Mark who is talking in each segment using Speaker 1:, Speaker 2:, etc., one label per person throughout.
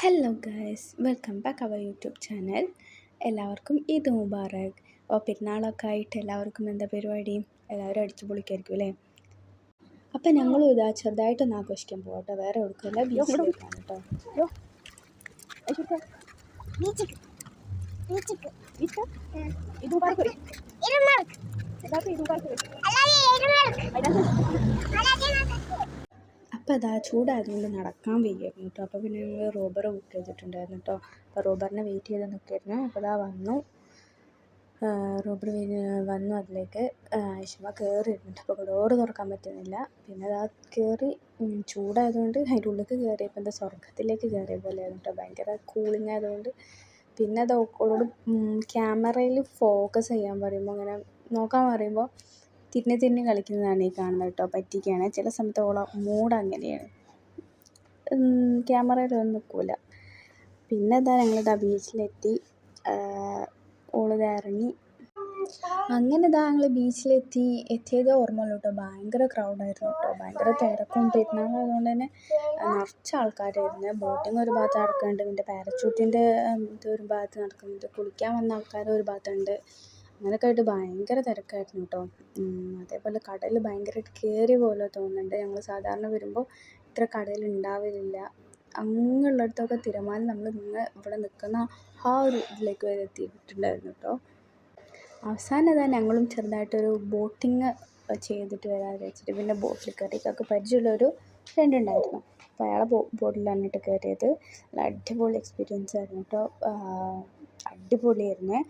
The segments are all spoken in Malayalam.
Speaker 1: Hello guys, welcome back our YouTube channel. എല്ലാവർക്കും ഈദ് മുബാറക്. പെരുന്നാളൊക്കെ ആയിട്ട് എല്ലാവർക്കും എന്താ പരിപാടി? എല്ലാവരും അടിച്ചു പൊളിക്കായിരിക്കും അല്ലേ? അപ്പം ഞങ്ങളും ഇതാ ചെറുതായിട്ടൊന്ന് ആഘോഷിക്കാൻ പോകാം കേട്ടോ. വേറെ എവിടേക്കുമല്ല, ബീച്ചിലേക്കാണ് കേട്ടോ. അപ്പോൾ അതാ ചൂടായതുകൊണ്ട് നടക്കാൻ വയ്യായിരുന്നു കേട്ടോ. അപ്പോൾ പിന്നെ ഞങ്ങൾ റോബർ ബുക്ക് ചെയ്തിട്ടുണ്ടായിരുന്നു കേട്ടോ. അപ്പോൾ റോബറിനെ വെയിറ്റ് ചെയ്ത് നിൽക്കായിരുന്നു. അപ്പോൾ അതാ വന്നു, റോബർ വന്നു. അതിലേക്ക് ഐഷമ്മ കയറിയിരുന്നിട്ട് അപ്പോൾ ഡോറ് തുറക്കാൻ പറ്റുന്നില്ല. പിന്നെ അതാ കയറി, ചൂടായതുകൊണ്ട് അതിൻ്റെ ഉള്ളിലേക്ക് കയറിയപ്പോൾ എന്താ സ്വർഗത്തിലേക്ക് കയറിയ പോലെയായിരുന്നു കേട്ടോ. ഭയങ്കര കൂളിംഗ് ആയതുകൊണ്ട്. പിന്നെ അത് ഓളോട് ക്യാമറയിൽ ഫോക്കസ് ചെയ്യാൻ പറയുമ്പോൾ, അങ്ങനെ നോക്കാൻ പറയുമ്പോൾ തിരിഞ്ഞ് കളിക്കുന്നതാണ് ഈ കാണുന്നത് കേട്ടോ. പറ്റിക്കുകയാണ്. ചില സമയത്ത് ഓള മൂഡ് അങ്ങനെയാണ്, ക്യാമറയിലൊന്നും നിൽക്കില്ല. പിന്നെ ഇതാ ഞങ്ങളിതാ ബീച്ചിലെത്തി. ഓളിതാ ഇറങ്ങി. അങ്ങനെ ഇതാ ഞങ്ങൾ എത്തിയത് ഓർമ്മയുള്ളൂ കേട്ടോ. ഭയങ്കര ക്രൗഡായിരുന്നു കേട്ടോ. ഭയങ്കര തിരക്കും. പെരുന്നാളായതുകൊണ്ട് തന്നെ നിറച്ച ആൾക്കാരായിരുന്നു. ബോട്ടിങ് ഒരു ഭാഗത്ത് നടക്കുന്നുണ്ട്, പിന്നെ പാരച്യൂട്ടിൻ്റെ ഇത് ഒരു ഭാഗത്ത് നടക്കുന്നുണ്ട്, കുളിക്കാൻ വന്ന ആൾക്കാർ ഒരു ഭാഗത്തുണ്ട്. അങ്ങനെയൊക്കെ ആയിട്ട് ഭയങ്കര തിരക്കായിരുന്നു കേട്ടോ. അതേപോലെ കടൽ ഭയങ്കരമായിട്ട് കയറി പോലെ തോന്നുന്നുണ്ട്. ഞങ്ങൾ സാധാരണ വരുമ്പോൾ ഇത്ര കടൽ ഉണ്ടാവലില്ല. അങ്ങുള്ളിടത്തൊക്കെ തിരമാല നമ്മൾ ഇവിടെ നിൽക്കുന്ന ആ ഒരു ഇതിലേക്ക് വരെ എത്തിയിട്ടുണ്ടായിരുന്നു കേട്ടോ. അവസാനം ഇതാ ഞങ്ങളും ചെറുതായിട്ടൊരു ബോട്ടിങ് ചെയ്തിട്ട് വരാൻ വെച്ചിട്ട് പിന്നെ ബോട്ടിൽ കയറിയിട്ടൊക്കെ പരിചയമുള്ളൊരു ഫ്രണ്ട് ഉണ്ടായിരുന്നു. അപ്പോൾ അയാളെ ബോട്ടിലാണ് കേട്ടോ കയറിയത്. നല്ല അടിപൊളി എക്സ്പീരിയൻസ് ആയിരുന്നു കേട്ടോ. അടിപൊളിയായിരുന്നേ.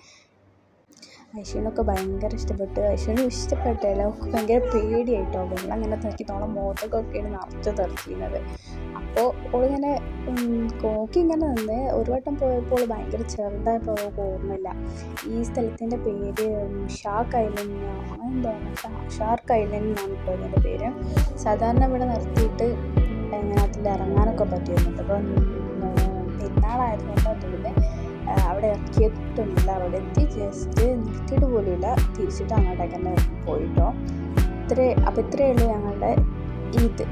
Speaker 1: ഐഷുവിനൊക്കെ ഭയങ്കര ഇഷ്ടപ്പെട്ടു. ഐഷുവിനും ഇഷ്ടപ്പെട്ടില്ല, അവൾക്ക് ഭയങ്കര പേടിയായിട്ടോ. വെള്ളം അങ്ങനെ നോക്കിത്തോളം മുഖത്തൊക്കെയാണ് നിറച്ച് തെറിച്ചിരുന്നത്. അപ്പോൾ ഓളിങ്ങനെ നോക്കി ഇങ്ങനെ നിന്ന്. ഒരു വട്ടം പോയപ്പോൾ ഭയങ്കര ചെറുതായപ്പോൾ അവൾക്ക് ഓർമ്മയില്ല. ഈ സ്ഥലത്തിൻ്റെ പേര് ഷാർക്ക് ഐലൻഡ്, അങ്ങനെ എന്താണ്, ഷാർക്ക് ഐലൻഡ് എന്നാണ് കേട്ടോ ഇതിൻ്റെ പേര്. സാധാരണ ഇവിടെ നിർത്തിയിട്ട് എങ്ങനെ അതിൽ ഇറങ്ങാനൊക്കെ പറ്റിയിരുന്നുണ്ട്. അപ്പോൾ പെരുന്നാളായിരുന്നല്ലോ, അതുകൊണ്ട് അവിടെ ഇറക്കിയിട്ടൊന്നുമില്ല. അവിടെ എത്തി ജസ്റ്റ് നിർത്തിയിട്ട് പോലുമില്ല, തിരിച്ചിട്ട് അങ്ങോട്ടേക്ക് തന്നെ പോയിട്ടോ. അപ്പോൾ ഇത്രയേ ഉള്ളൂ ഞങ്ങളുടെ ഈദ്.